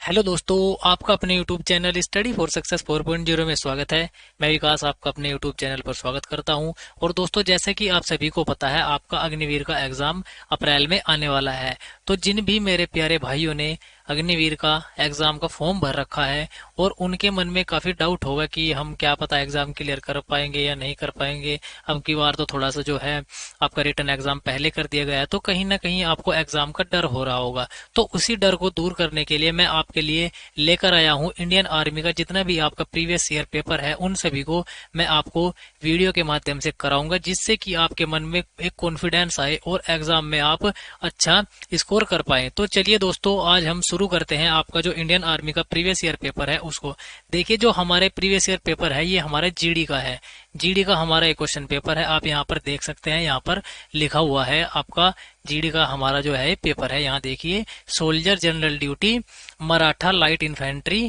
Hello दोस्तों, आपका अपने YouTube channel study for success 4.0 में स्वागत है। मैं विकास आपका अपने यूट्यूब चैनल पर स्वागत करता हूं। और दोस्तों, जैसे कि आप सभी को पता है, आपका अग्निवीर का एग्जाम अप्रैल में आने वाला है। तो जिन भी मेरे प्यारे भाइयों ने अग्निवीर का एग्जाम का फॉर्म भर रखा है और उनके मन में काफी डाउट होगा कि हम क्या पता एग्जाम क्लियर कर पाएंगे या नहीं कर पाएंगे। अब की बार तो थोड़ा सा जो है आपका रिटन एग्जाम पहले कर दिया गया है, तो कहीं ना कहीं आपको एग्जाम का डर हो रहा होगा। तो उसी डर को दूर करने के लिए मैं आपके लिए लेकर आया हूं इंडियन आर्मी का जितना भी आपका प्रीवियस ईयर पेपर है, उन सभी को मैं आपको वीडियो के माध्यम से कराऊंगा, जिससे कि आपके मन में एक कॉन्फिडेंस आए और एग्जाम में आप अच्छा स्कोर कर पाए। तो चलिए दोस्तों, आज हम शुरू करते हैं आपका जो इंडियन आर्मी का प्रीवियस ईयर पेपर है उसको। देखिए, जो हमारे प्रीवियस ईयर पेपर है ये हमारे जीडी का है। जीडी का हमारा एक क्वेश्चन पेपर है, आप यहाँ पर देख सकते हैं। यहाँ पर लिखा हुआ है आपका जीडी का हमारा जो है पेपर है। यहाँ देखिए, soldier general duty, Maratha light infantry,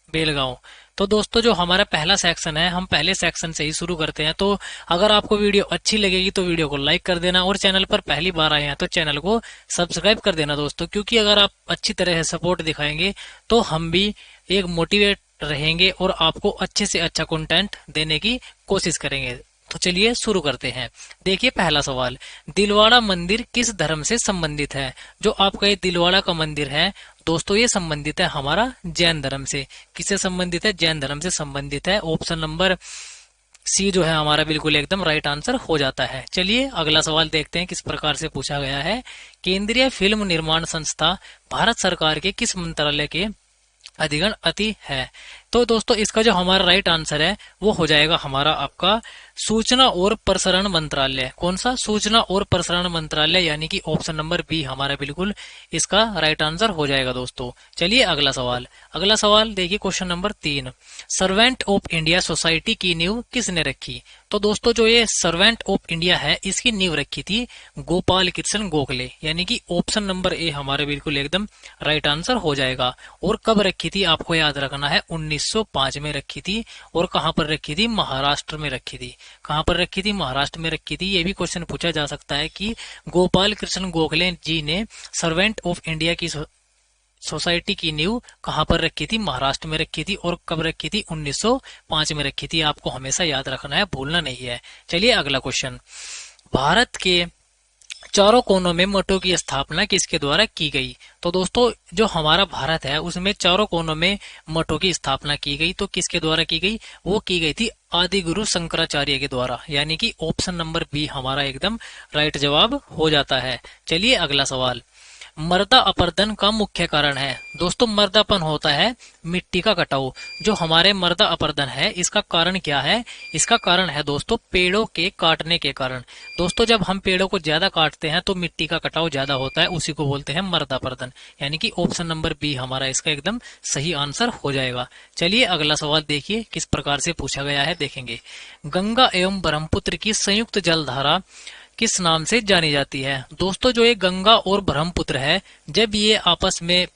Belgaum. तो दोस्तों, जो हमारा पहला सेक्शन है, हम पहले सेक्शन से ही शुरू करते हैं। तो अगर आपको वीडियो अच्छी लगेगी तो वीडियो को लाइक कर देना, और चैनल पर पहली बार आए हैं तो चैनल को सब्सक्राइब कर देना दोस्तों, क्योंकि अगर आप अच्छी तरह से सपोर्ट दिखाएंगे तो हम भी एक मोटिवेट रहेंगे और आपको अच्छे से अच्छा कंटेंट देने की कोशिश करेंगे। तो चलिए शुरू करते हैं। देखिए, पहला सवाल, दिलवाड़ा मंदिर किस धर्म से संबंधित है? जो आपका ये दिलवाड़ा का मंदिर है दोस्तों, ये संबंधित है हमारा जैन धर्म से। किससे संबंधित है? जैन धर्म से संबंधित है। ऑप्शन नंबर सी जो है हमारा बिल्कुल एकदम राइट आंसर हो जाता है। चलिए अगला सवाल देखते हैं किस प्रकार से पूछा गया है। केंद्रीय फिल्म निर्माण संस्था भारत सरकार के किस मंत्रालय के अधिगण अति है? तो दोस्तों, इसका जो हमारा राइट आंसर है वो हो जाएगा हमारा आपका सूचना और प्रसारण मंत्रालय। कौन सा? सूचना और प्रसारण मंत्रालय, यानी कि ऑप्शन नंबर बी हमारा बिल्कुल इसका राइट आंसर हो जाएगा दोस्तों। चलिए अगला सवाल। अगला सवाल देखिए, question number 3, servant of India society की नींव किसने रखी? तो दोस्तों, जो ये सर्वेंट ऑफ इंडिया है इसकी नींव रखी थी गोपाल कृष्ण गोखले, यानी कि ऑप्शन नंबर ए हमारे बिल्कुल एकदम राइट आंसर हो जाएगा। और कब रखी थी आपको याद रखना है, 1905 में रखी थी। और कहां पर रखी थी? महाराष्ट्र में रखी थी। कहां पर रखी थी? महाराष्ट्र में रखी थी। ये भी क्वेश्चन पूछा जा सकता है कि गोपाल कृष्ण गोखले जी ने सर्वेंट ऑफ इंडिया की सोसाइटी की नींव कहां पर रखी थी? महाराष्ट्र में रखी थी। और कब रखी थी? 1905 में रखी थी। आपको हमेशा याद रखना है, भूलना नहीं है। चलिए अगला क्वेश्चन, भारत के चारों कोनों में मठों की स्थापना किसके द्वारा की गई? तो दोस्तों, जो हमारा भारत है उसमें चारों कोनों में मठों की स्थापना की गई। तो किसके द्वारा की गई? वो की गई थी आदि गुरु शंकराचार्य के द्वारा, यानी कि ऑप्शन नंबर बी हमारा एकदम राइट जवाब हो जाता है। चलिए अगला सवाल, मृदा अपरदन का मुख्य कारण है? दोस्तों, मृदापन होता है मिट्टी का कटाव। जो हमारे मृदा अपरदन है इसका कारण क्या है? इसका कारण है दोस्तों पेड़ों के काटने के कारण। दोस्तों, जब हम पेड़ों को ज्यादा काटते हैं तो मिट्टी का कटाव ज्यादा होता है, उसी को बोलते हैं मृदापर्दन, यानी कि ऑप्शन नंबर बी हमारा इसका एकदम सही आंसर हो जाएगा। चलिए अगला सवाल देखिए किस प्रकार से पूछा गया है, देखेंगे। गंगा एवं ब्रह्मपुत्र की संयुक्त जलधारा किस नाम से जानी जाती है? दोस्तों, जो ये गंगा और ब्रह्मपुत्र है, जब ये आपस में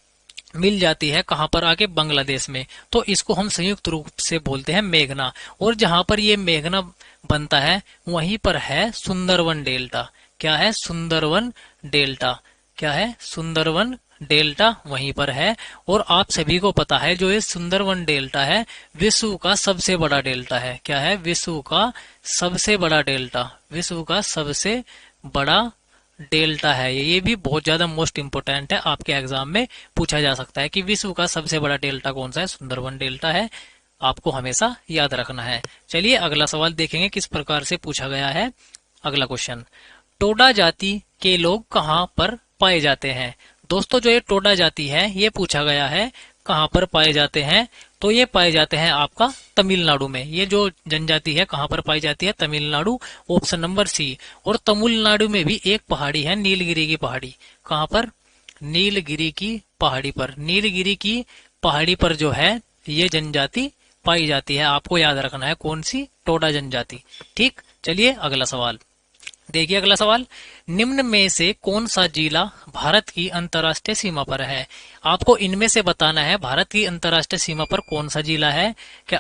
मिल जाती है कहां पर? आके बांग्लादेश में, तो इसको हम संयुक्त रूप से बोलते हैं मेघना। और जहां पर ये मेघना बनता है वहीं पर है सुंदरवन डेल्टा। क्या है? सुंदरवन डेल्टा। क्या है? सुंदरवन डेल्टा वहीं पर है। और आप सभी को पता है जो ये सुंदरवन डेल्टा है विश्व का सबसे बड़ा डेल्टा है। क्या है? विश्व का सबसे बड़ा डेल्टा। विश्व का सबसे बड़ा डेल्टा है ये भी बहुत ज्यादा मोस्ट इंपोर्टेंट है, आपके एग्जाम में पूछा जा सकता है कि विश्व का सबसे बड़ा डेल्टा कौन सा है? सुंदरवन डेल्टा है। आपको हमेशा याद रखना है। चलिए अगला सवाल देखेंगे किस प्रकार से पूछा गया है। अगला क्वेश्चन, टोडा जाति के लोग कहाँ पर पाए जाते हैं? दोस्तों, जो ये टोडा जाति है ये पूछा गया है कहाँ पर पाए जाते हैं? तो ये पाए जाते हैं आपका तमिलनाडु में। ये जो जनजाति है कहाँ पर पाई जाती है? Tamil Nadu, option number C. और तमिलनाडु में भी एक पहाड़ी है, नीलगिरी की पहाड़ी। कहाँ पर? नीलगिरी की पहाड़ी पर। नीलगिरी की पहाड़ी पर जो है ये जनजाति पाई जाती है। आपको याद रखना है कौन सी? टोडा जनजाति। ठीक, चलिए अगला सवाल देखिए। अगला सवाल, निम्न में से कौन सा जिला भारत की अंतर्राष्ट्रीय सीमा पर है? आपको इनमें से बताना है भारत की अंतर्राष्ट्रीय सीमा पर कौन सा जिला है। क्या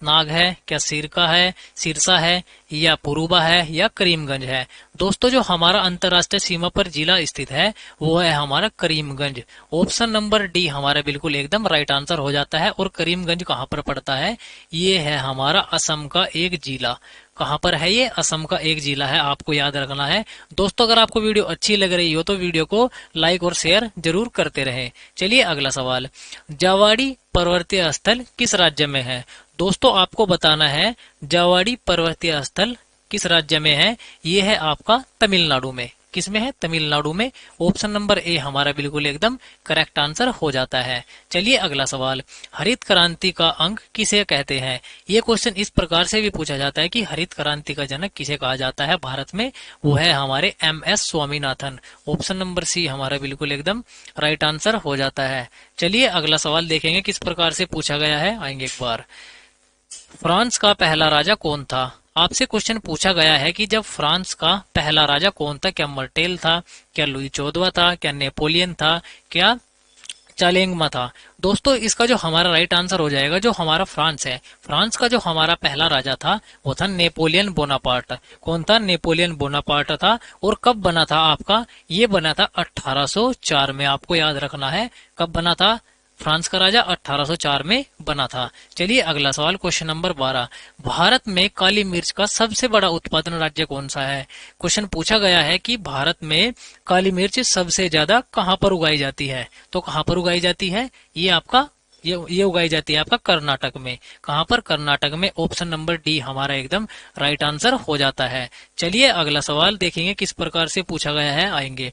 नाग है, क्या सिरका है, सिरसा है, या पुरुबा है, या करीमगंज है। दोस्तों जो हमारा अंतर्राष्ट्रीय सीमा पर जिला स्थित है वो है हमारा करीमगंज। ऑप्शन नंबर डी हमारा बिल्कुल एकदम राइट आंसर हो जाता है। और करीमगंज कहाँ पर पड़ता है? ये है हमारा असम का एक जिला। कहाँ पर है ये? असम का एक जिला है, आपको याद रखना है। दोस्तों अगर आपको वीडियो अच्छी लग रही हो तो वीडियो को लाइक और शेयर जरूर करते रहें। चलिए अगला सवाल, जावाड़ी पर्वतीय स्थल किस राज्य में है? दोस्तों आपको बताना है जावाड़ी पर्वतीय स्थल किस राज्य में है। ये है आपका तमिलनाडु में। किस में है? तमिलनाडु में। ऑप्शन नंबर ए हमारा बिल्कुल एकदम करेक्ट आंसर हो जाता है। चलिए अगला सवाल, हरित क्रांति का अंक किसे कहते हैं? ये क्वेश्चन इस प्रकार से भी पूछा जाता है कि हरित क्रांति का जनक किसे कहा जाता है भारत में? वो है हमारे MS Swaminathan. Option number C हमारा बिल्कुल एकदम राइट आंसर हो जाता है। चलिए अगला सवाल देखेंगे किस प्रकार से पूछा गया है, आएंगे एक बार। फ्रांस का पहला राजा कौन था? आपसे क्वेश्चन पूछा गया है कि जब फ्रांस का पहला राजा कौन था? क्या मर्टेल था, क्या लुई 14वां था, क्या नेपोलियन था, क्या चार्लेमाग्ने था? दोस्तों इसका जो हमारा राइट आंसर हो जाएगा, जो हमारा फ्रांस है, फ्रांस का जो हमारा पहला राजा था वो था नेपोलियन बोनापार्ट। कौन था? नेपोलियन बोनापार्ट था। और कब बना था आपका? ये बना था 1804 में। आपको याद रखना है कब बना था फ्रांस का राजा? 1804 में बना था। चलिए अगला सवाल, क्वेश्चन नंबर 12, भारत में काली मिर्च का सबसे बड़ा उत्पादन राज्य कौन सा है? क्वेश्चन पूछा गया है कि भारत में काली मिर्च सबसे ज्यादा कहां पर उगाई जाती है? तो कहां पर उगाई जाती है? ये आपका ये उगाई जाती है आपका कर्नाटक में। कहां पर? कर्नाटक में। ऑप्शन नंबर डी हमारा एकदम राइट आंसर हो जाता है। चलिए अगला सवाल देखेंगे किस प्रकार से पूछा गया है, आएंगे।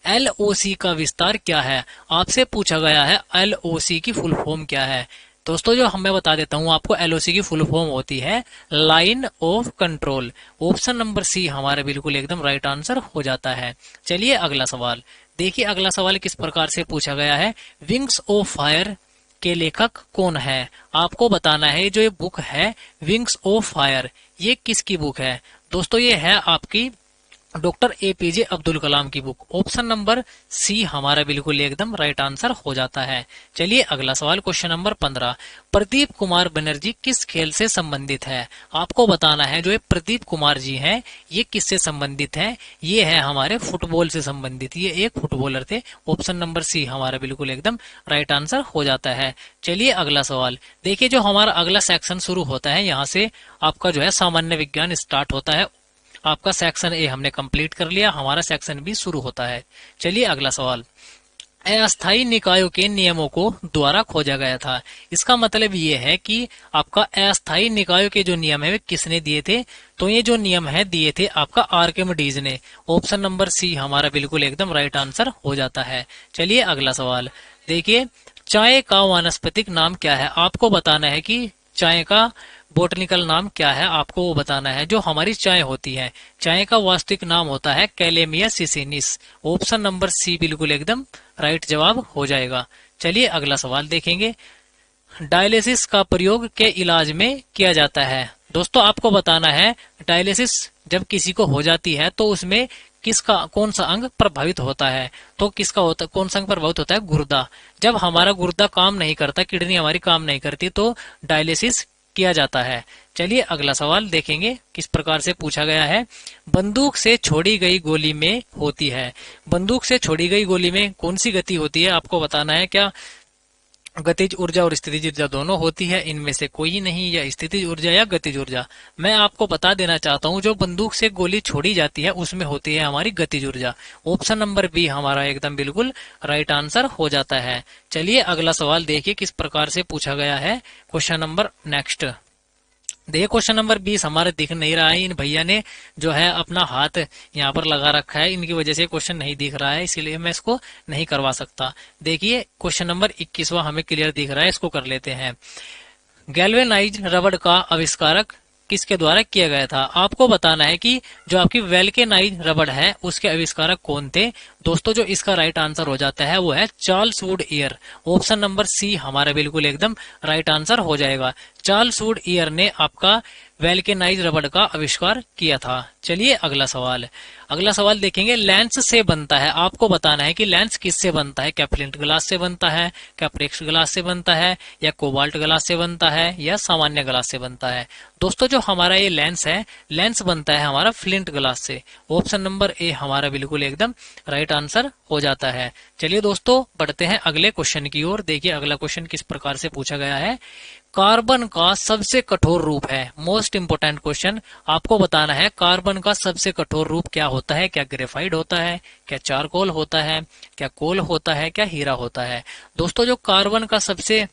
LOC का विस्तार क्या है? आपसे पूछा गया है LOC की फुल फॉर्म क्या है? दोस्तों जो मैं बता देता हूं आपको, LOC की फुल फॉर्म होती है line of control. Option number C हमारा बिल्कुल एकदम राइट आंसर हो जाता है। चलिए अगला सवाल देखिए, अगला सवाल किस प्रकार से पूछा गया है, विंग्स ऑफ फायर के लेखक कौन है? आपको बताना है जो ये बुक है विंग्स ऑफ फायर, ये किसकी बुक है? दोस्तों ये है आपकी डॉक्टर APJ अब्दुल कलाम की बुक। ऑप्शन नंबर सी हमारा बिल्कुल एकदम राइट आंसर हो जाता है। चलिए अगला सवाल, क्वेश्चन नंबर 15, प्रदीप कुमार बनर्जी किस खेल से संबंधित है? आपको बताना है जो ये प्रदीप कुमार जी हैं ये किससे संबंधित हैं? ये है हमारे फुटबॉल से संबंधित, ये एक फुटबॉलर थे। ऑप्शन नंबर सी हमारा बिल्कुल एकदम राइट आंसर हो जाता है। चलिए अगला सवाल देखिए, जो हमारा अगला सेक्शन शुरू होता है यहाँ से आपका जो है सामान्य विज्ञान स्टार्ट होता है। आपका सेक्शन ए हमने कंप्लीट कर लिया, हमारा सेक्शन बी शुरू होता है। चलिए अगला सवाल, अस्थायी निकायों के नियमों को द्वारा खोजा गया था। इसका मतलब ये है कि आपका अस्थायी निकायों के जो नियम है वे किसने दिए थे? तो ये जो नियम है दिए थे आपका आर्किमिडीज ने। ऑप्शन नंबर सी हमारा बिल्कुल एकदम राइट आंसर हो जाता है। चलिए अगला सवाल देखिए, चाय का वानस्पतिक नाम क्या है? आपको बताना है कि चाय का बोटनिकल नाम क्या है, आपको वो बताना है। जो हमारी चाय होती है, चाय का वास्तविक नाम होता है कैलेमिया सिसिनिस। ऑप्शन नंबर सी बिल्कुल एकदम राइट जवाब हो जाएगा। चलिए अगला सवाल देखेंगे, डायलिसिस का प्रयोग के इलाज में किया जाता है। दोस्तों आपको बताना है डायलिसिस जब किसी को हो जाती है तो उसमें किसका कौन सा अंग प्रभावित होता है? तो किसका होता, कौन सा अंग प्रभावित होता है? गुर्दा। जब हमारा गुर्दा काम नहीं करता, किडनी हमारी काम नहीं करती, तो डायलिसिस किया जाता है। चलिए अगला सवाल देखेंगे किस प्रकार से पूछा गया है, बंदूक से छोड़ी गई गोली में होती है। बंदूक से छोड़ी गई गोली में कौन सी गति होती है? आपको बताना है। क्या गतिज ऊर्जा और स्थितिज ऊर्जा दोनों होती है? इनमें से कोई नहीं, या स्थितिज ऊर्जा या गतिज ऊर्जा। मैं आपको बता देना चाहता हूं जो बंदूक से गोली छोड़ी जाती है उसमें होती है हमारी गतिज ऊर्जा। ऑप्शन नंबर बी हमारा एकदम बिल्कुल राइट आंसर हो जाता है। चलिए अगला सवाल देखिए किस प्रकार से पूछा गया है। क्वेश्चन नंबर नेक्स्ट देखिए, क्वेश्चन नंबर 20 हमारे दिख नहीं रहा है। इन भैया ने जो है अपना हाथ यहाँ पर लगा रखा है, इनकी वजह से क्वेश्चन नहीं दिख रहा है, इसीलिए मैं इसको नहीं करवा सकता। देखिए क्वेश्चन नंबर 21वां हमें क्लियर दिख रहा है, इसको कर लेते हैं। गैल्वेनाइज रबड़ का आविष्कारक किसके द्वारा किया गया था? आपको बताना है कि जो आपकी वैल्केनाइज रबड़ है उसके आविष्कारक कौन थे? दोस्तों जो इसका राइट आंसर हो जाता है वो है Charles Wood air. Option number C हमारा बिल्कुल एकदम राइट आंसर हो जाएगा। चार्ल्स वुड ईयर ने आपका वैल्केनाइज रबड़ का आविष्कार किया था। चलिए अगला सवाल। अगला सवाल देखेंगे, लेंस से बनता है, आपको बताना है कि लेंस किससे बनता है, क्या फ्लिंट ग्लास से बनता है, क्या प्रेक्स ग्लास से बनता है, या कोबाल्ट ग्लास से बनता है, या सामान्य ग्लास से बनता है। दोस्तों जो हमारा ये लेंस है, लेंस बनता है हमारा फ्लिंट ग्लास से। ऑप्शन नंबर ए हमारा बिल्कुल एकदम राइट आंसर हो जाता है। चलिए दोस्तों बढ़ते हैं अगले क्वेश्चन की ओर। देखिए अगला क्वेश्चन किस प्रकार से पूछा गया है। कार्बन का सबसे कठोर रूप है, मोस्ट इंपोर्टेंट क्वेश्चन, आपको बताना है कार्बन का सबसे कठोर रूप क्या होता है। क्या ग्रेफाइट होता है, क्या चारकोल होता है, क्या कोल होता है, क्या हीरा होता है। दोस्तों जो कार्बन का सबसे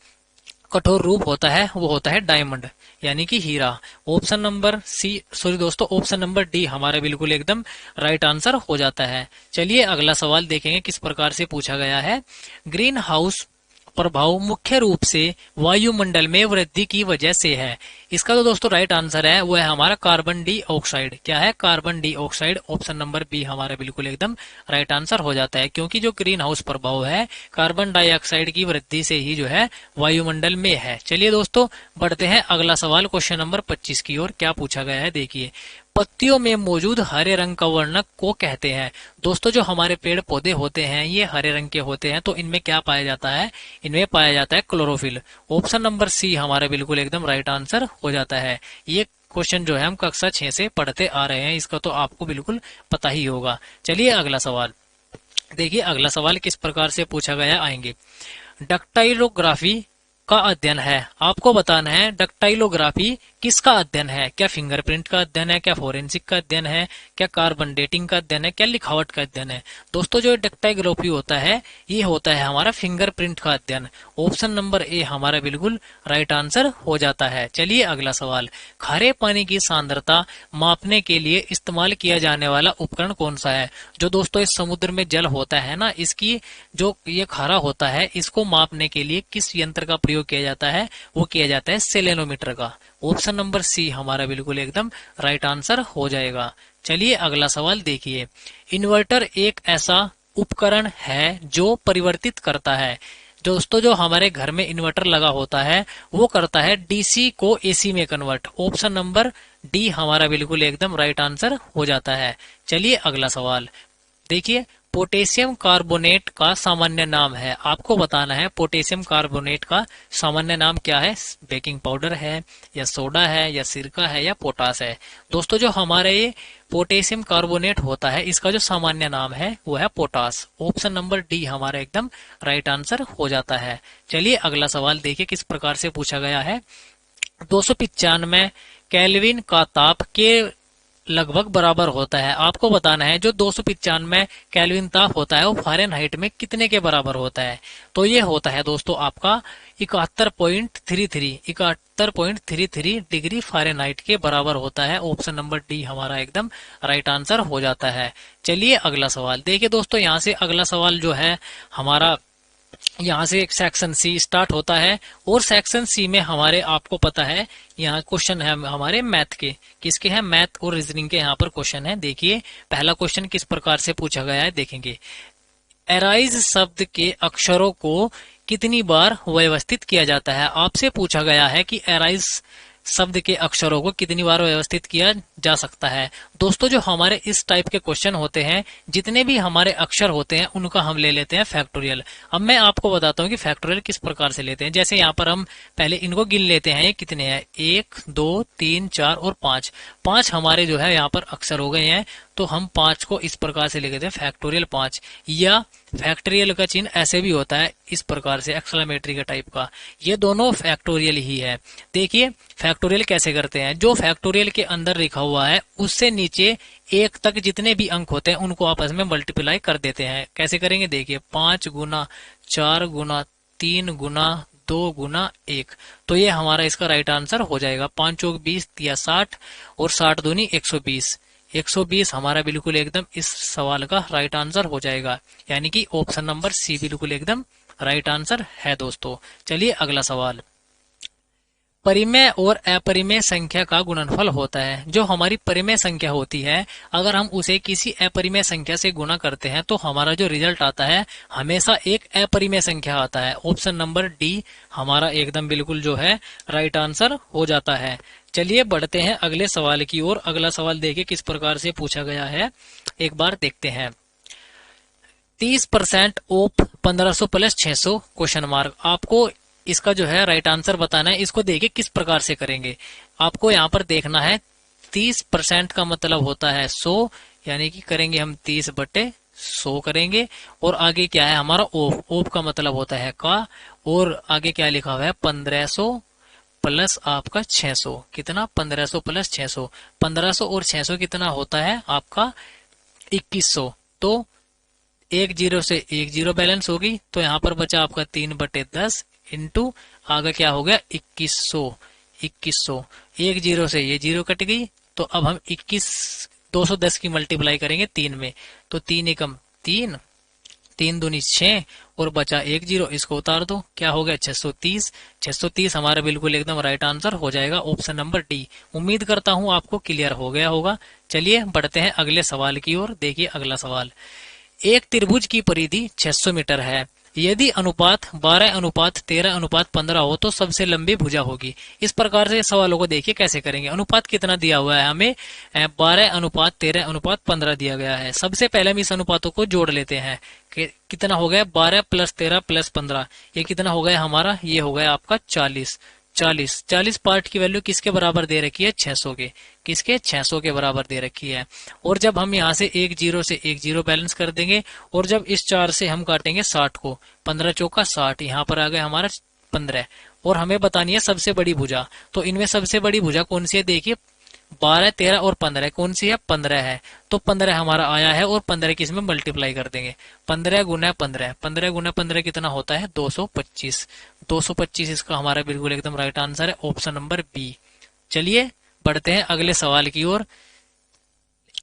कठोर रूप होता है वो होता है डायमंड, यानी कि हीरा। Option number option number D हमारा बिल्कुल एकदम राइट आंसर हो जाता है। चलिए अगला सवाल देखेंगे किस प्रकार से पूछा गया है। ग्रीन हाउस प्रभाव मुख्य रूप से वायुमंडल में वृद्धि की वजह से है। इसका तो दोस्तों राइट आंसर है वो है हमारा कार्बन डाइऑक्साइड। क्या है, carbon dioxide. Option number B हमारा बिल्कुल एकदम राइट आंसर हो जाता है, क्योंकि जो ग्रीन हाउस प्रभाव है कार्बन डाइऑक्साइड की वृद्धि से ही जो है वायुमंडल में है। चलिए दोस्तों बढ़ते हैं अगला सवाल क्वेश्चन नंबर 25 की ओर। क्या पूछा गया है देखिए, पत्तियों में मौजूद हरे रंग का वर्णक को कहते हैं। दोस्तों जो हमारे पेड़ पौधे होते हैं ये हरे रंग के होते हैं, तो इनमें क्या पाया जाता है, इनमें पाया जाता है क्लोरोफिल। ऑप्शन नंबर सी हमारा बिल्कुल एकदम राइट आंसर हो जाता है। ये क्वेश्चन जो है हम कक्षा 6 से पढ़ते आ रहे हैं, इसका तो आपको बिल्कुल पता ही होगा। चलिए अगला सवाल देखिए। अगला सवाल किस प्रकार से पूछा गया आएंगे। डक्टाइलोग्राफी का अध्ययन है, आपको बताना है डक्टाइलोग्राफी किसका अध्ययन है। क्या फिंगरप्रिंट का अध्ययन है, क्या फोरेंसिक का अध्ययन है, क्या कार्बन डेटिंग का अध्ययन है, क्या लिखावट का अध्ययन है। दोस्तों जो डक्टाइलोग्राफी होता है ये होता है हमारा फिंगरप्रिंट का अध्ययन। ऑप्शन नंबर ए हमारा बिल्कुल राइट आंसर हो जाता है। चलिए अगला सवाल, खारे पानी की सांद्रता मापने के लिए इस्तेमाल किया जाने वाला उपकरण कौन सा है। जो दोस्तों इस समुद्र में जल होता है ना, इसकी जो ये खारा होता है इसको मापने के लिए किस यंत्र का प्रयोग किया जाता है, वो किया जाता है सेलेनोमीटर का। ऑप्शन नंबर सी हमारा बिल्कुल एकदम राइट आंसर हो जाएगा। चलिए अगला सवाल देखिए, इन्वर्टर एक ऐसा उपकरण है जो परिवर्तित करता है। दोस्तों जो हमारे घर में इन्वर्टर लगा होता है वो करता है डीसी को एसी में कन्वर्ट। ऑप्शन नंबर डी हमारा बिल्कुल एकदम राइट आंसर हो जाता है। चलिए अगला सवाल देखिए, पोटेशियम कार्बोनेट का सामान्य नाम है, आपको बताना है पोटेशियम कार्बोनेट का सामान्य नाम क्या है। बेकिंग पाउडर है, या सोडा है, या सिरका है, या पोटास है। दोस्तों जो हमारे ये पोटेशियम कार्बोनेट होता है इसका जो सामान्य नाम है वो है पोटास। ऑप्शन नंबर डी हमारा एकदम राइट आंसर हो जाता है। चलिए अगला सवाल देखिए किस प्रकार से पूछा गया है। 295 केल्विन का ताप के लगभग बराबर होता है, आपको बताना है जो 295 केल्विन ताप होता है वो फ़ारेनहाइट में कितने के बराबर होता है। तो ये होता है दोस्तों आपका 71.33 डिग्री फ़ारेनहाइट के बराबर होता है। ऑप्शन नंबर डी हमारा एकदम राइट आंसर हो जाता है। चलिए अगला सवाल देखिए दोस्तों, यहाँ से अगला सवाल जो है हमारा, यहाँ से एक सेक्शन सी स्टार्ट होता है, और सेक्शन सी में हमारे आपको पता है यहाँ क्वेश्चन है हमारे मैथ के, किसके हैं, मैथ और रीजनिंग के यहाँ पर क्वेश्चन है। देखिए पहला क्वेश्चन किस प्रकार से पूछा गया है देखेंगे। एराइज शब्द के अक्षरों को कितनी बार व्यवस्थित किया जाता है। आपसे पूछा गया है कि एराइज शब्द के अक्षरों को कितनी बार व्यवस्थित किया जा सकता है। दोस्तों जो हमारे इस टाइप के क्वेश्चन होते हैं, जितने भी हमारे अक्षर होते हैं उनका हम ले लेते हैं फैक्टोरियल। अब मैं आपको बताता हूँ कि फैक्टोरियल किस प्रकार से लेते हैं। जैसे यहाँ पर हम पहले इनको गिन लेते हैं, ये कितने हैं, 1 2 3 4 और 5। 5 हमारे जो है यहाँ पर अक्षर हो गए हैं, तो हम 5 को इस प्रकार से लिखते हैं फैक्टोरियल 5। या फैक्टोरियल का चिन्ह ऐसे भी होता है इस प्रकार से, एक्सक्लेमेटरी के टाइप का। ये दोनों फैक्टोरियल ही है। देखिए फैक्टोरियल कैसे करते हैं, जो फैक्टोरियल के अंदर लिखा हुआ है उससे नीचे 1 तक जितने भी अंक होते हैं उनको आपस में मल्टीप्लाई कर देते हैं। कैसे करेंगे देखिए, 5 गुना 4 गुना 3 गुना 2 गुना 1, तो ये हमारा इसका राइट आंसर हो जाएगा। 5 चौक 20 या 60 और 60 दूनी 120। 120 हमारा बिल्कुल एकदम इस सवाल का राइट आंसर हो जाएगा, यानी कि ऑप्शन नंबर सी बिल्कुल एकदम राइट आंसर है दोस्तों। चलिए अगला सवाल, परिमेय और अपरिमेय संख्या का गुणनफल होता है। जो हमारी परिमेय संख्या होती है, अगर हम उसे किसी अपरिमेय संख्या से गुणा करते हैं तो हमारा जो रिजल्ट आता है हमेशा एक अपरिमेय संख्या आता है। ऑप्शन नंबर डी हमारा एकदम बिल्कुल जो है राइट आंसर हो जाता है। चलिए बढ़ते हैं अगले सवाल की ओर। अगला सवाल देखिए किस प्रकार से पूछा गया है, एक बार देखते हैं। 30% ऑफ 1500 प्लस 600 क्वेश्चन मार्क। आपको इसका जो है राइट आंसर बताना है। इसको देखिए किस प्रकार से करेंगे। आपको यहाँ पर देखना है 30% का मतलब होता है 100, यानी कि करेंगे हम 30/100 करेंगे। और आगे क्या है हमारा ऑफ, ऑफ का मतलब होता है का, और आगे क्या लिखा हुआ है 1500 प्लस आपका 600। कितना 1500 प्लस 600, 1500 और 600 कितना होता है आपका 2100। तो एक जीरो से एक जीरो बैलेंस होगी, तो यहाँ पर बचा आपका 3/10 इंटू आगे क्या हो गया 2100। एक जीरो से ये जीरो कट गई, तो अब हम 210 की मल्टीप्लाई करेंगे 3 में, तो 3 एकम 3, 3 दूनी 6 और बचा एक जीरो, इसको उतार दो, क्या हो गया 630। 630 हमारा बिल्कुल एकदम राइट आंसर हो जाएगा, ऑप्शन नंबर डी। उम्मीद करता हूं आपको क्लियर हो गया होगा। चलिए बढ़ते हैं अगले सवाल की ओर। देखिए अगला सवाल, एक त्रिभुज की परिधि 600 मीटर है। यदि अनुपात 12:13:15 हो तो सबसे लंबी भुजा होगी। इस प्रकार से सवालों को देखिए कैसे करेंगे। अनुपात कितना दिया हुआ है हमें, 12:13:15 दिया गया है। सबसे पहले हम इस अनुपातों को जोड़ लेते हैं। कितना हो गया 12 + 13 + 15, ये कितना हो गया हमारा, ये हो गया आपका 40। 40 पार्ट की वैल्यू किसके बराबर दे रखी है 600 के, किसके 600 के बराबर दे रखी है। और जब हम यहाँ से एक जीरो से एक जीरो बैलेंस कर देंगे, और जब इस 4 से हम काटेंगे 60 को, 15 चौका 60, यहाँ पर आ गया हमारा 15। और हमें बतानी है सबसे बड़ी भुजा, तो इनमें सबसे बड़ी भुजा कौन सी है, देखिए 12, 13 और 15 कौन सी है, 15 है। तो 15 हमारा आया है, और 15 की इसमें मल्टीप्लाई कर देंगे। 15 गुना 15, 15 गुना 15 कितना होता है 225। 225 इसका हमारा बिल्कुल एकदम राइट आंसर है, ऑप्शन नंबर बी। चलिए बढ़ते हैं अगले सवाल की ओर।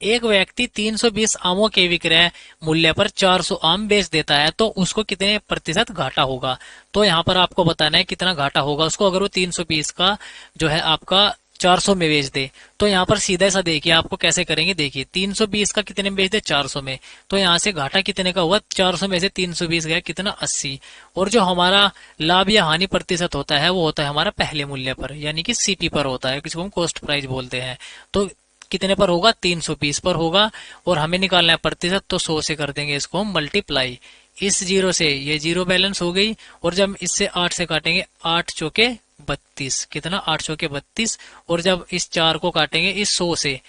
एक व्यक्ति 320 आमों के विक्रय मूल्य पर 400 आम बेच देता है, तो उसको कितने प्रतिशत घाटा होगा। तो यहाँ पर आपको बताना है कितना घाटा होगा उसको, अगर वो 320 का जो है आपका 400 में बेच दे। तो यहाँ पर सीधा सा देखिए आपको कैसे करेंगे। देखिए 320 का कितने में बेच दे 400 में, तो यहाँ से घाटा कितने का हुआ, 400 में से 320 गया कितना 80। और जो हमारा लाभ या हानि प्रतिशत होता है वो होता है हमारा पहले मूल्य पर, यानी कि सीपी पर होता है, किसको हम कॉस्ट प्राइस बोलते हैं। तो कितने पर होगा 320 पर होगा, और हमें निकालना है प्रतिशत, तो 100 से कर देंगे इसको हम मल्टीप्लाई। इस जीरो से ये जीरो बैलेंस हो गई, और जब इससे 8 से काटेंगे 8 चौके 32, कितना 8 चौके 32। और जब इस 4 को काटेंगे इस 100 से,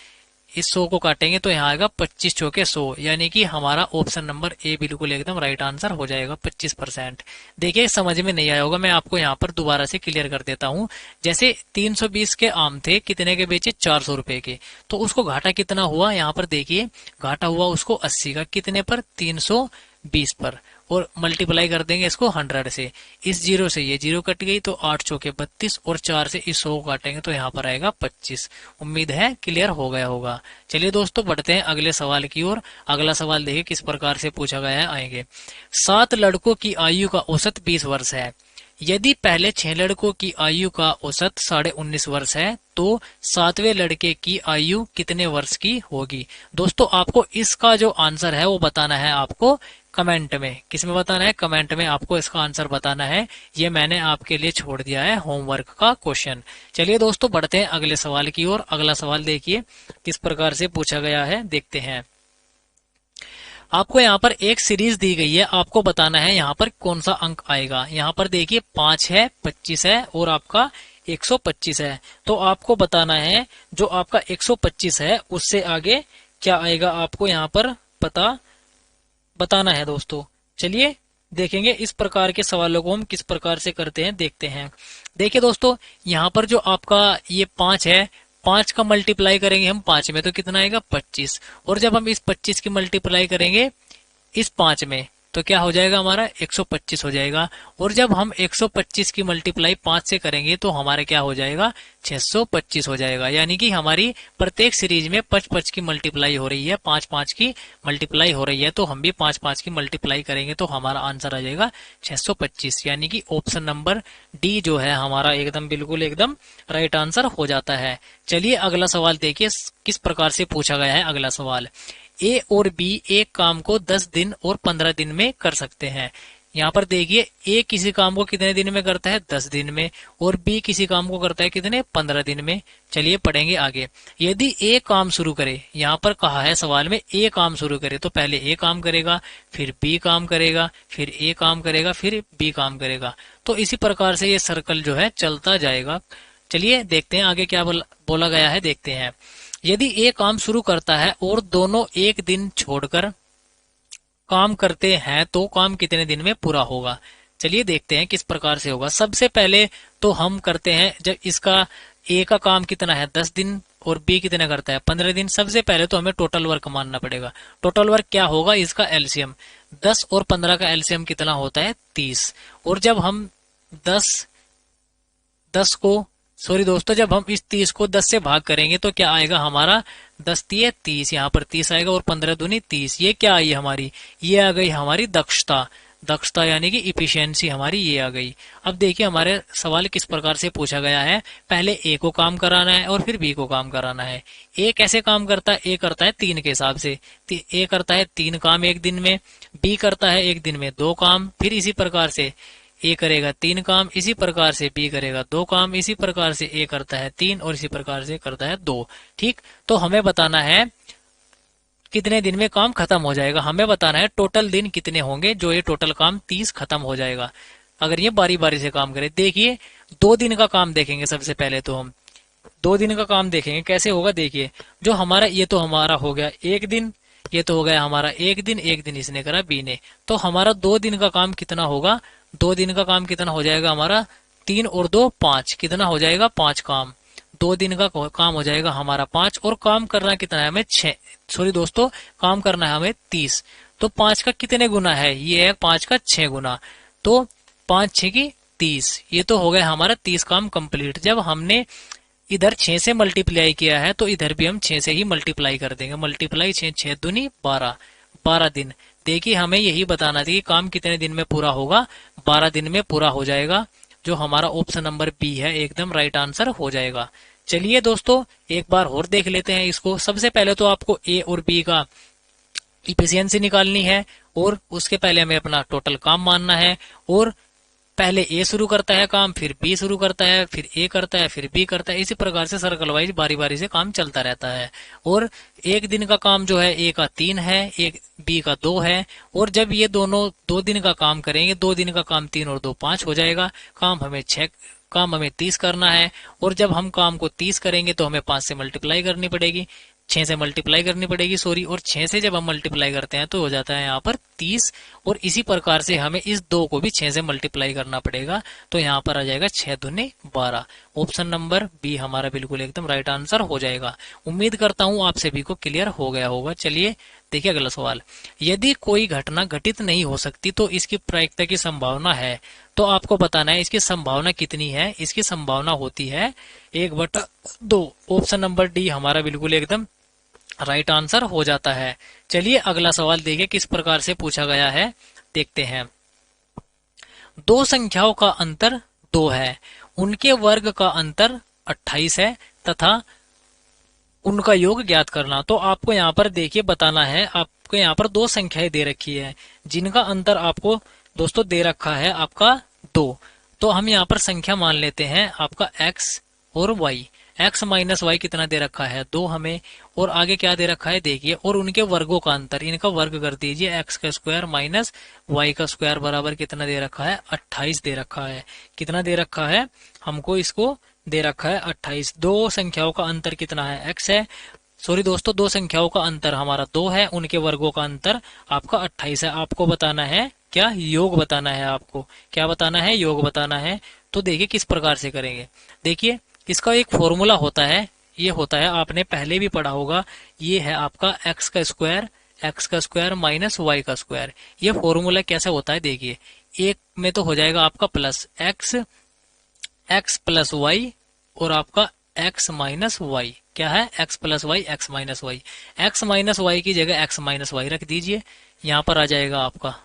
इस 100 को काटेंगे तो यहाँ आएगा 25 चौके 100, यानी कि हमारा ऑप्शन नंबर ए बिल्कुल एकदम राइट आंसर हो जाएगा 25%। देखिए समझ में नहीं आया होगा, मैं आपको यहाँ पर दोबारा से क्लियर कर देता हूँ। जैसे 320 के आम थे, कितने के बेचे 400 रुपए के, तो उसको घाटा कितना हुआ, यहाँ पर देखिए घाटा हुआ उसको 80 का, कितने पर 320 पर, और मल्टीप्लाई कर देंगे इसको 100 से। इस जीरो से ये जीरो कट गई, तो 8 चौके 32, और 4 से इस 100 काटेंगे तो यहाँ पर आएगा 25। उम्मीद है क्लियर हो गया होगा। चलिए दोस्तों बढ़ते हैं अगले सवाल की ओर। अगला सवाल देखिए किस प्रकार से पूछा गया है, आएंगे। 7 लड़कों की आयु का औसत 20 वर्ष है। यदि पहले 6 लड़कों की आयु का औसत 19.5 वर्ष है, तो 7वें लड़के की आयु कितने वर्ष की होगी। दोस्तों आपको इसका जो आंसर है वो बताना है आपको कमेंट में। किसमें बताना है, कमेंट में आपको इसका आंसर बताना है। ये मैंने आपके लिए छोड़ दिया है होमवर्क का क्वेश्चन। चलिए दोस्तों बढ़ते हैं अगले सवाल की ओर। अगला सवाल देखिए किस प्रकार से पूछा गया है, देखते हैं। आपको यहाँ पर एक सीरीज दी गई है, आपको बताना है यहाँ पर कौन सा अंक आएगा। यहाँ पर देखिए 5 है, 25 है, और आपका 125 है। तो आपको बताना है जो आपका 125 है उससे आगे क्या आएगा, आपको यहाँ पर बताना है दोस्तों। चलिए देखेंगे इस प्रकार के सवालों को हम किस प्रकार से करते हैं, देखते हैं। देखिए दोस्तों यहाँ पर जो आपका ये 5 है, 5 का मल्टीप्लाई करेंगे हम 5 में तो कितना आएगा 25। और जब हम इस 25 की मल्टीप्लाई करेंगे इस 5 में, तो क्या हो जाएगा हमारा 125 हो जाएगा। और जब हम 125 की मल्टीप्लाई 5 से करेंगे तो हमारे क्या हो जाएगा 625 हो जाएगा। यानी कि हमारी प्रत्येक सीरीज में 5-5 की मल्टीप्लाई हो रही है, 5-5 की मल्टीप्लाई हो रही है, तो हम भी 5-5 की मल्टीप्लाई करेंगे तो हमारा आंसर आ जाएगा 625। यानी कि ऑप्शन नंबर डी जो है हमारा एकदम बिल्कुल एकदम राइट आंसर हो जाता है। चलिए अगला सवाल देखिए किस प्रकार से पूछा गया है। अगला सवाल, ए और बी एक काम को 10 दिन और 15 दिन में कर सकते हैं। यहाँ पर देखिए ए किसी काम को कितने दिन में करता है 10 दिन में, और बी किसी काम को करता है कितने 15 दिन में। चलिए पढ़ेंगे आगे। यदि ए काम शुरू करे, यहाँ पर कहा है सवाल में ए काम शुरू करे, तो पहले ए काम करेगा, फिर बी काम करेगा, फिर ए काम करेगा, फिर बी काम करेगा। तो इसी प्रकार से ये सर्कल जो है चलता जाएगा। चलिए देखते हैं आगे क्या बोला गया है, देखते हैं। यदि ए काम शुरू करता है और दोनों एक दिन छोड़कर काम करते हैं तो काम कितने दिन में पूरा होगा। चलिए देखते हैं किस प्रकार से होगा। सबसे पहले तो हम करते हैं, जब इसका ए का काम कितना है 10 दिन और बी कितना करता है 15 दिन। सबसे पहले तो हमें टोटल वर्क मानना पड़ेगा। टोटल वर्क क्या होगा, इसका एलसीएम 10 और 15 का एलसीएम कितना होता है 30। और जब हम 10 को सॉरी दोस्तों, जब हम इस 30 को 10 से भाग करेंगे तो क्या आएगा हमारा 10 तिये 30, यहाँ पर 30 आएगा और 15 दूनी 30। ये क्या आई हमारी, ये आ गई हमारी दक्षता। दक्षता यानी कि इफिशियंसी हमारी ये आ गई। अब देखिए हमारे सवाल किस प्रकार से पूछा गया है। पहले ए को काम कराना है और फिर बी को काम कराना है। ए कैसे काम करता है, ए करता है 3 के हिसाब से। ए करता है 3 काम एक दिन में, बी करता है एक दिन में 2 काम, फिर इसी प्रकार से ए करेगा 3 काम, इसी प्रकार से बी करेगा 2 काम, इसी प्रकार से ए करता है 3 और इसी प्रकार से करता है 2। ठीक, तो हमें बताना है कितने दिन में काम खत्म हो जाएगा। हमें बताना है टोटल दिन कितने होंगे जो ये टोटल काम 30 खत्म हो जाएगा अगर ये बारी बारी से काम करे। देखिए 2 दिन का काम देखेंगे। सबसे पहले तो हम 2 दिन का काम देखेंगे कैसे होगा। देखिए जो हमारा ये तो हमारा हो गया 1 दिन, ये तो हो गया हमारा 1 दिन, 1 दिन इसने करा बी ने, तो हमारा 2 दिन का काम कितना होगा। 2 दिन का काम कितना हो जाएगा हमारा 3 और 2 5, कितना हो जाएगा 5 काम। 2 दिन का काम हो जाएगा हमारा 5, और काम करना कितना है हमें 6, सॉरी दोस्तों काम करना है हमें 30। तो 5 का कितने गुना है, ये है 5 का 6 गुना, तो 5 6 की 30। ये तो हो गया हमारा 30 काम कंप्लीट। जब हमने इधर 6 से मल्टीप्लाई किया है तो इधर भी हम 6 से ही मल्टीप्लाई कर देंगे। मल्टीप्लाई 6 6 दूनी 12, 12 दिन। देखिए हमें यही बताना था कि काम कितने दिन में पूरा होगा, 12 दिन में पूरा हो जाएगा। जो हमारा ऑप्शन नंबर बी है एकदम राइट आंसर हो जाएगा। चलिए दोस्तों एक बार और देख लेते हैं इसको। सबसे पहले तो आपको ए और बी का इफिशियंसी निकालनी है, और उसके पहले हमें अपना टोटल काम मानना है। और पहले ए शुरू करता है काम, फिर बी शुरू करता है, फिर ए करता है, फिर बी करता है। इसी प्रकार से सर्कल वाइज बारी बारी से काम चलता रहता है। और एक दिन का काम जो है ए का 3 है, एक बी का 2 है। और जब ये दोनों 2 दिन का काम करेंगे, 2 दिन का काम 3 और 2 5 हो जाएगा। काम हमें 30 करना है। और जब हम काम को 30 करेंगे तो हमें 5 से मल्टीप्लाई करनी पड़ेगी, 6 से मल्टीप्लाई करनी पड़ेगी सॉरी, और 6 से जब हम मल्टीप्लाई करते हैं तो हो जाता है यहाँ पर 30। और इसी प्रकार से हमें इस 2 को भी 6 से मल्टीप्लाई करना पड़ेगा, तो यहाँ पर आ जाएगा 6 दूने 12। ऑप्शन नंबर बी हमारा बिल्कुल एकदम राइट आंसर हो जाएगा। उम्मीद करता हूँ आप सभी को क्लियर हो गया होगा। चलिए देखिए अगला सवाल। यदि कोई घटना घटित नहीं हो सकती तो इसकी प्रायिकता की संभावना है, तो आपको बताना है इसकी संभावना कितनी है। इसकी संभावना होती है 1/2। ऑप्शन नंबर डी हमारा बिल्कुल एकदम राइट आंसर हो जाता है। चलिए अगला सवाल देखिए किस प्रकार से पूछा गया है, देखते हैं। 2 संख्याओं का अंतर 2 है, उनके वर्ग का अंतर 28 है तथा उनका योग ज्ञात करना। तो आपको यहाँ पर देखिए बताना है, आपको यहाँ पर 2 संख्याएं दे रखी है जिनका अंतर आपको दोस्तों दे रखा है आपका 2। तो हम यहाँ पर संख्या मान लेते हैं आपका x और y। x माइनस वाई कितना दे रखा है 2 हमें, और आगे क्या दे रखा है देखिए, और उनके वर्गों का अंतर, इनका वर्ग कर दीजिए। x का स्क्वायर माइनस y का स्क्वायर बराबर कितना दे रखा है 28 दे रखा है। कितना दे रखा है हमको, इसको दे रखा है 28। 2 संख्याओं का अंतर कितना है x है, सॉरी दोस्तों 2 संख्याओं का अंतर हमारा 2 है, उनके वर्गों का अंतर आपका 28 है। आपको बताना है क्या, योग बताना है। आपको क्या बताना है, योग बताना है। तो देखिए किस प्रकार से करेंगे। देखिए इसका एक फॉर्मूला होता है, ये होता है आपने पहले भी पढ़ा होगा, ये है आपका x का स्क्वायर एक्स का स्क्वायर माइनस वाई का स्क्वायर। ये फॉर्मूला कैसे होता है देखिए, एक में तो हो जाएगा आपका plus X, X plus Y और आपका एक्स माइनस वाई। क्या है, X plus Y, X minus Y. X minus Y की जगह एक्स माइनस वाई रख दीजिए। यहाँ पर आ जाएगा आपका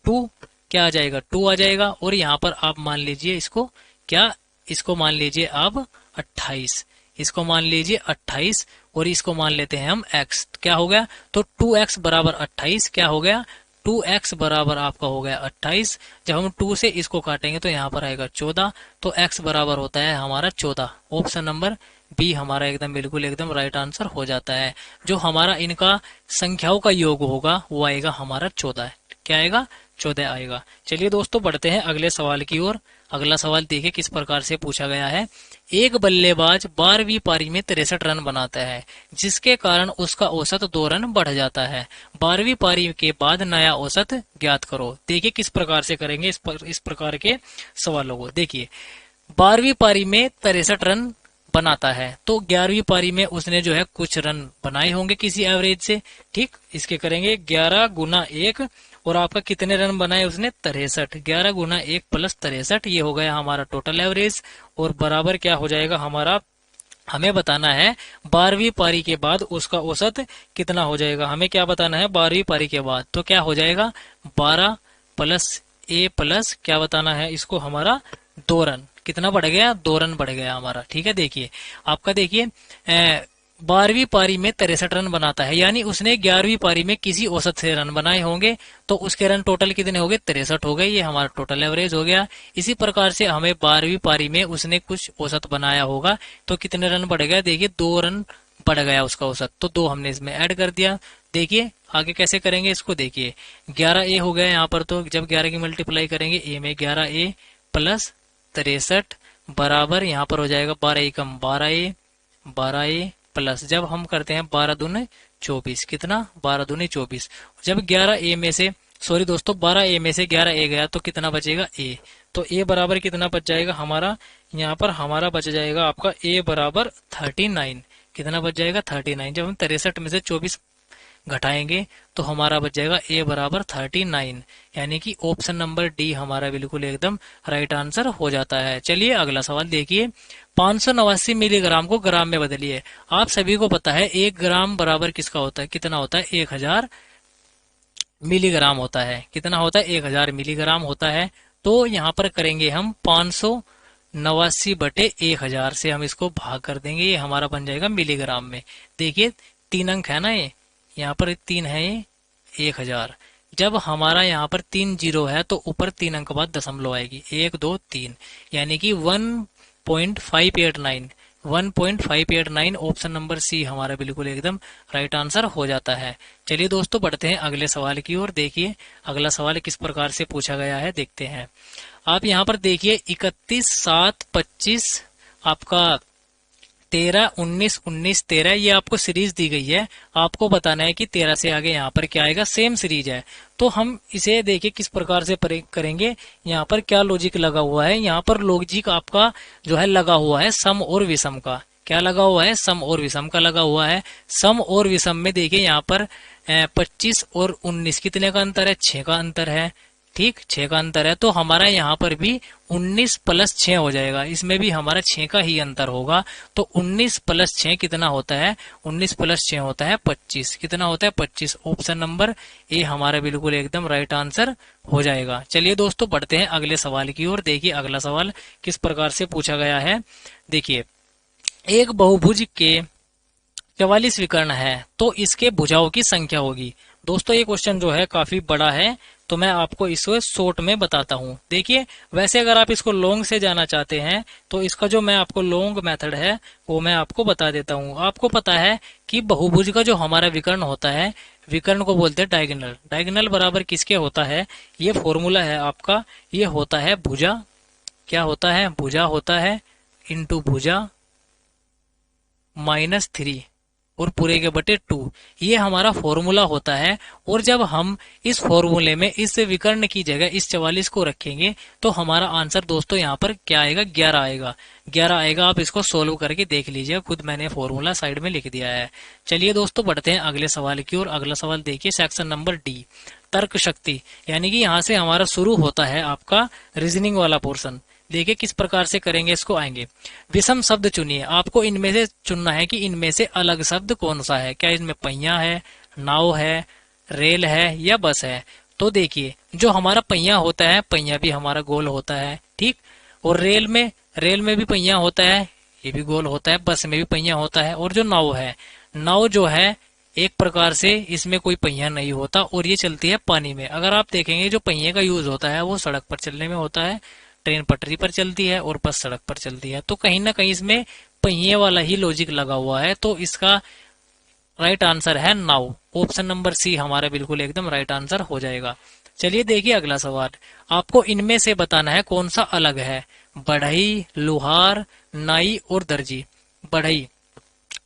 टू, क्या आ जाएगा, टू आ जाएगा। और यहाँ पर आप मान लीजिए इसको क्या, इसको मान लीजिए आप 28, इसको मान लीजिए 28 और इसको मान लेते हैं हम x। क्या हो गया, तो 2x बराबर 28 क्या हो गया, 2x बराबर आपका हो गया 28। जब हम 2 से इसको काटेंगे तो यहाँ पर आएगा 14, तो x बराबर होता है हमारा 14। ऑप्शन नंबर बी हमारा एकदम बिल्कुल एकदम राइट आंसर हो जाता है। जो हमारा इनका संख्याओं का योग होगा वो आएगा हमारा 14। क्या आएगा, 14 आएगा। चलिए दोस्तों बढ़ते हैं अगले सवाल की ओर। अगला सवाल देखिए किस प्रकार से पूछा गया है। एक बल्लेबाज 12वीं पारी में 63 रन बनाता है, जिसके कारण उसका औसत 2 रन बढ़ जाता है। 12वीं पारी के बाद नया औसत ज्ञात करो। देखिए किस प्रकार से करेंगे इस प्रकार के सवालों को। देखिए 12वीं पारी में 63 रन बनाता है, तो 11वीं पारी में उसने जो है कुछ रन बनाए होंगे किसी एवरेज से। ठीक, इसके करेंगे 11 गुना 1 और आपका कितने रन बनाए उसने, 63। 11 गुना 1 प्लस 63, ये हो गया हमारा टोटल एवरेज। और बराबर क्या हो जाएगा हमारा, हमें बताना है 12वीं पारी के बाद उसका औसत कितना हो जाएगा। हमें क्या बताना है 12वीं पारी के बाद, तो क्या हो जाएगा 12 प्लस ए प्लस क्या बताना है इसको हमारा 2 रन। कितना बढ़ गया, 2 रन बढ़ गया हमारा। ठीक है, देखिए आपका देखिए 12वीं पारी में 63 रन बनाता है, यानी उसने 11वीं पारी में किसी औसत से रन बनाए होंगे, तो उसके रन टोटल कितने हो गए, 63 हो गए। ये हमारा टोटल एवरेज हो गया। इसी प्रकार से हमें 12वीं पारी में उसने कुछ औसत बनाया होगा, तो कितने रन बढ़ गया, देखिए 2 रन बढ़ गया उसका औसत, तो 2 हमने इसमें ऐड कर दिया। देखिए आगे कैसे करेंगे इसको, देखिए 11A हो गया यहाँ पर, तो जब 11 की मल्टीप्लाई करेंगे ए में 11A प्लस 63 बराबर यहाँ पर हो जाएगा 12A कम 12A, 12A प्लस जब हम करते हैं 12 दूने 24, कितना 12 दूने 24। जब 11A में से सॉरी दोस्तों 12A में से 11A गया तो कितना बचेगा A, तो A बराबर कितना बच जाएगा हमारा, यहाँ पर हमारा बच जाएगा आपका A बराबर 39। कितना बच जाएगा 39। जब हम 63 में से 24 घटाएंगे तो हमारा बच जाएगा A बराबर 39, यानी कि ऑप्शन नंबर डी हमारा बिल्कुल एकदम राइट आंसर हो जाता है। चलिए अगला सवाल देखिए, 589 मिलीग्राम को ग्राम में बदलिए। आप सभी को पता है 1 ग्राम बराबर किसका होता है, कितना होता है, 1000 मिलीग्राम होता है। कितना होता है, 1000 मिलीग्राम होता है। तो यहाँ पर करेंगे हम 589 बटे 1000 से हम इसको भाग कर देंगे, ये हमारा बन जाएगा मिलीग्राम में। देखिए 3 अंक है ना, ये यहाँ पर 3 है, ये 1000। जब हमारा यहाँ पर 3 जीरो है तो ऊपर 3 अंक बाद दशमलव आएगी, 1 2 3, यानी कि 1.589, 1.589 ऑप्शन नंबर सी हमारा बिल्कुल एकदम राइट आंसर हो जाता है। चलिए दोस्तों बढ़ते हैं अगले सवाल की ओर। देखिए अगला सवाल किस प्रकार से पूछा गया है, देखते हैं। आप यहाँ पर देखिए 31 7 25 आपका 13 19 19 13, ये आपको सीरीज दी गई है। आपको बताना है कि 13 से आगे यहाँ पर क्या आएगा, सेम सीरीज है। तो हम इसे देखिए किस प्रकार से करेंगे, यहाँ पर क्या लॉजिक लगा हुआ है। यहाँ पर लॉजिक आपका जो है लगा हुआ है सम और विषम का। क्या लगा हुआ है, सम और विषम का लगा हुआ है। सम और विषम में देखिए यहाँ पर 25 और 19 कितने का अंतर है, 6 का अंतर है। ठीक, 6 का अंतर है, तो हमारा यहाँ पर भी 19 प्लस 6 हो जाएगा, इसमें भी हमारा 6 का ही अंतर होगा। तो 19 प्लस 6 कितना होता है, 19 प्लस 6 होता है 25। कितना होता है 25, ऑप्शन नंबर ए हमारा बिल्कुल एकदम राइट आंसर हो जाएगा। चलिए दोस्तों बढ़ते हैं अगले सवाल की ओर। देखिए अगला सवाल किस प्रकार से पूछा गया है। देखिए एक बहुभुज के 44 विकर्ण है तो इसके भुजाओं की संख्या होगी। दोस्तों ये क्वेश्चन जो है काफी बड़ा है, तो मैं आपको इसको शॉर्ट में बताता हूँ। देखिए वैसे अगर आप इसको लॉन्ग से जाना चाहते हैं तो इसका जो मैं आपको लॉन्ग मेथड है वो मैं आपको बता देता हूँ। आपको पता है कि बहुभुज का जो हमारा विकर्ण होता है, विकर्ण को बोलते हैं डायगोनल। डायगोनल बराबर किसके होता है, ये फॉर्मूला है आपका, ये होता है भुजा। क्या होता है, भुजा होता है इंटू भुजा -3, और पूरे के बटे 2, ये हमारा फॉर्मूला होता है। और जब हम इस फॉर्मूले में इस विकर्ण की जगह इस 44 को रखेंगे तो हमारा आंसर दोस्तों यहाँ पर क्या आएगा, 11 आएगा। 11 आएगा। आप इसको सोल्व करके देख लीजिए, खुद मैंने फॉर्मूला साइड में लिख दिया है। चलिए दोस्तों बढ़ते हैं अगले सवाल की ओर। अगला सवाल देखिए, सेक्शन नंबर डी, तर्क शक्ति, यानी कि यहाँ से हमारा शुरू होता है आपका रीजनिंग वाला पोर्शन। देखिए किस प्रकार से करेंगे, इसको आएंगे। विषम शब्द चुनिए, आपको इनमें से चुनना है कि इनमें से अलग शब्द कौन सा है। क्या इसमें पहिया है, नाव है, रेल है या बस है। तो देखिए जो हमारा पहिया होता है, पहिया भी हमारा गोल होता है, ठीक। और रेल में भी पहिया होता है, ये भी गोल होता है। बस में भी पहिया होता है। और जो नाव है, नाव जो है एक प्रकार से इसमें कोई पहिया नहीं होता और ये चलती है पानी में। अगर आप देखेंगे जो पहिए का यूज होता है वो सड़क पर चलने में होता है, ट्रेन पटरी पर चलती है और बस सड़क पर चलती है। तो कहीं ना कहीं इसमें पहिए वाला ही लॉजिक लगा हुआ है। तो इसका राइट आंसर है नाव। ऑप्शन नंबर सी हमारा बिल्कुल एकदम राइट आंसर हो जाएगा। चलिए देखिए अगला सवाल, आपको इनमें से बताना है कौन सा अलग है। बढ़ई, लोहार, नाई और दर्जी। बढ़ई,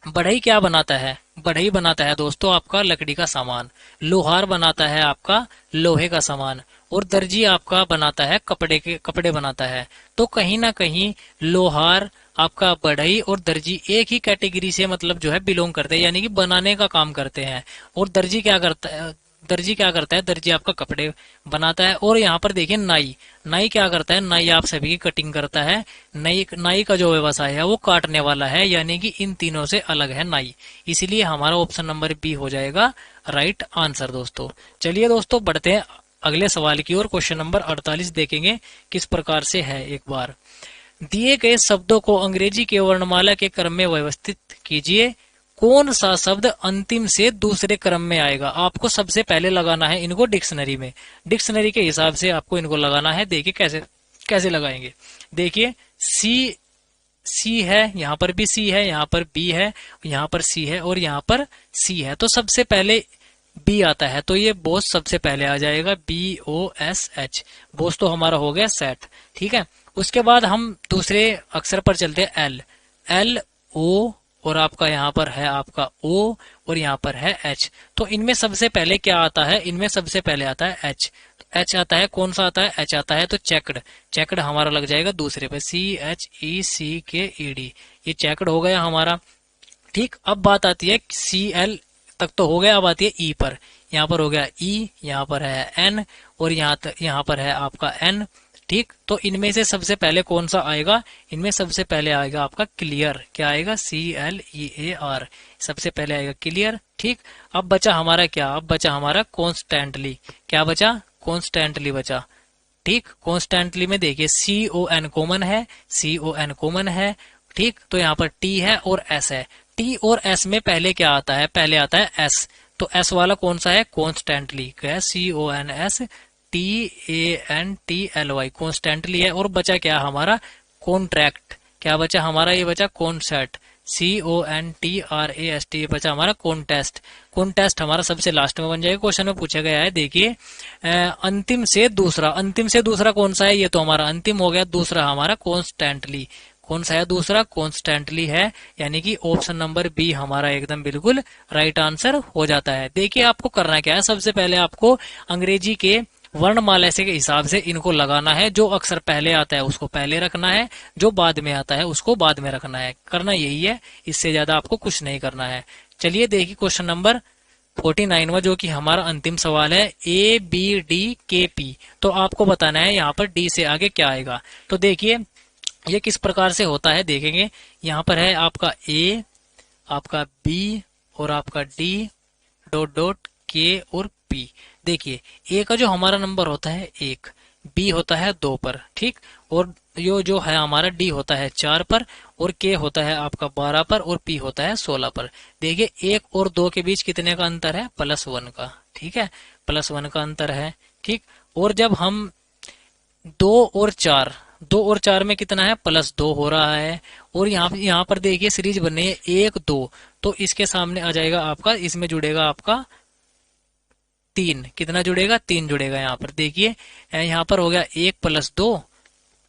बढ़ई क्या बनाता है, बढ़ई बनाता है दोस्तों आपका लकड़ी का सामान। लोहार बनाता है आपका लोहे का सामान। और दर्जी आपका बनाता है कपड़े बनाता है। तो कहीं ना कहीं लोहार, आपका बढ़ई और दर्जी एक ही कैटेगरी से मतलब जो है बिलोंग करते हैं, यानी कि बनाने का काम करते हैं। और दर्जी क्या करता है, दर्जी आपका कपड़े बनाता है। और यहाँ पर देखिए नाई, नाई क्या करता है, नाई आप सभी की कटिंग करता है। नाई का जो व्यवसाय है वो काटने वाला है, यानी कि इन तीनों से अलग है नाई। इसीलिए हमारा ऑप्शन नंबर बी हो जाएगा राइट आंसर दोस्तों। चलिए दोस्तों बढ़ते हैं अगले सवाल की ओर। क्वेश्चन नंबर 48 देखेंगे किस प्रकार से है। एक बार दिए गए शब्दों को अंग्रेजी के वर्णमाला के क्रम में व्यवस्थित कीजिए। कौन सा शब्द अंतिम से दूसरे क्रम में आएगा। आपको सबसे पहले लगाना है इनको डिक्शनरी में, डिक्शनरी के हिसाब से आपको इनको लगाना है। देखिए कैसे कैसे लगाएंगे। देखिए सी है, यहाँ पर भी सी है, यहाँ पर बी है, यहाँ पर सी है और यहाँ पर सी है। तो सबसे पहले बी आता है, तो ये बोस सबसे पहले आ जाएगा, BOSH। बोस तो हमारा हो गया सेट, ठीक है। उसके बाद हम दूसरे अक्षर पर चलते हैं, LO और आपका यहाँ पर है आपका O और यहाँ पर है H। तो इनमें सबसे पहले क्या आता है, इनमें सबसे पहले आता है H। तो H आता है, कौन सा आता है, H आता है तो चेकड। चेकड हमारा लग जाएगा दूसरे पे, CHECKED। ये चेकड हो गया हमारा, ठीक। अब बात आती है CL तक तो हो गया, अब आती है E पर। यहाँ पर हो गया E, यहाँ पर है N और यहाँ पर है आपका N, ठीक। तो इनमें से सबसे पहले कौन सा आएगा, इनमें सबसे पहले आएगा आपका क्लियर। क्या आएगा, CLEAR, सबसे पहले आएगा क्लियर, ठीक। अब बचा हमारा क्या, अब बचा हमारा कॉन्स्टेंटली। क्या बचा, कॉन्स्टेंटली बचा, ठीक। कॉन्स्टेंटली में देखिए CON कॉमन है, CON कॉमन है, ठीक। तो यहाँ पर T है और S है। T और S में पहले क्या आता है, पहले आता है S। तो S वाला कौन सा है, कॉन्स्टेंटली, क्या है, CONSTANTLY, कॉन्स्टेंटली है। और बचा क्या हमारा, कॉन्ट्रैक्ट। क्या बचा हमारा, ये बचा कॉन्सेट, CONTRAST, ये बचा हमारा कॉन्टेस्ट। कॉन्टेस्ट हमारा सबसे लास्ट में बन जाएगा। क्वेश्चन में पूछा गया है, देखिए अंतिम से दूसरा, अंतिम से दूसरा कौन सा है, ये तो हमारा अंतिम हो गया। दूसरा हमारा कॉन्स्टेंटली, कौन सा है दूसरा, कॉन्स्टेंटली है। यानी कि ऑप्शन नंबर बी हमारा एकदम बिल्कुल राइट आंसर हो जाता है। देखिए आपको करना क्या है, सबसे पहले आपको अंग्रेजी के वर्णमाला के हिसाब से इनको लगाना है। जो अक्षर पहले आता है उसको पहले रखना है, जो बाद में आता है उसको बाद में रखना है। करना यही है, इससे ज्यादा आपको कुछ नहीं करना है। चलिए देखिए क्वेश्चन नंबर 49 जो कि हमारा अंतिम सवाल है, ABDKP। तो आपको बताना है यहाँ पर D से आगे क्या आएगा। तो देखिए ये किस प्रकार से होता है, देखेंगे। यहाँ पर है आपका A, आपका B और आपका D, डॉट डॉट K और P। देखिए A का जो हमारा नंबर होता है 1, B होता है 2 पर, ठीक। और जो है हमारा D होता है 4 पर और K होता है आपका 12 पर और P होता है 16 पर। देखिए 1 और 2 के बीच कितने का अंतर है, +1 का, ठीक है, +1 का अंतर है, ठीक। और जब हम 2 और 4 में कितना है, +2 हो रहा है। और यहाँ पर देखिए सीरीज बनी है 1 2, तो इसके सामने आ जाएगा आपका, इसमें जुड़ेगा आपका 3, कितना जुड़ेगा, 3 जुड़ेगा। यहाँ पर देखिए यहाँ पर हो गया 1 + 2,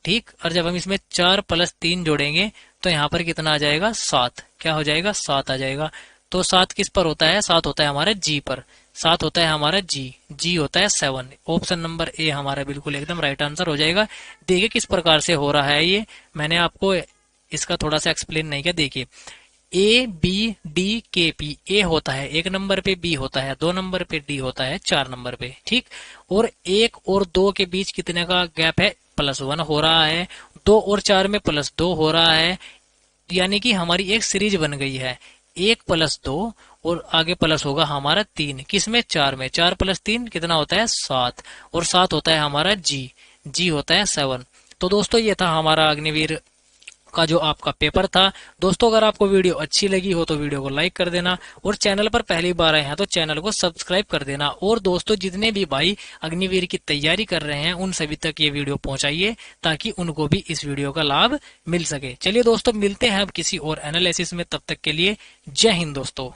ठीक। और जब हम इसमें 4 + 3 जोड़ेंगे तो यहाँ पर कितना आ जाएगा, 7। क्या हो जाएगा, 7 आ जाएगा। तो 7 किस पर होता है? 7 होता है हमारे जी पर। 7 होता है हमारा जी, जी होता है 7। ऑप्शन नंबर ए हमारा बिल्कुल एकदम राइट आंसर हो जाएगा। देखिए किस प्रकार से हो रहा है ये, मैंने आपको इसका थोड़ा सा एक्सप्लेन नहीं किया। देखिए ए बी डी के पी, ए होता है 1 नंबर पे, बी होता है 2 नंबर पे, डी होता है 4 नंबर पे, ठीक। और 1 और 2 के बीच कितने का गैप है? +1 हो रहा है। 2 और 4 में +2 हो रहा है, यानी कि हमारी एक सीरीज बन गई है। 1 + 2 और आगे प्लस होगा हमारा 3, किसमें? 4 में। 4 + 3 कितना होता है? 7। और 7 होता है हमारा जी, जी होता है 7। तो दोस्तों ये था हमारा अग्निवीर का जो आपका पेपर था। दोस्तों अगर आपको वीडियो अच्छी लगी हो तो वीडियो को लाइक कर देना, और चैनल पर पहली बार आए हैं तो चैनल को सब्सक्राइब कर देना। और दोस्तों जितने भी भाई अग्निवीर की तैयारी कर रहे हैं उन सभी तक ये वीडियो पहुंचाइए, ताकि उनको भी इस वीडियो का लाभ मिल सके। चलिए दोस्तों मिलते हैं अब किसी और एनालिसिस में, तब तक के लिए जय हिंद दोस्तों।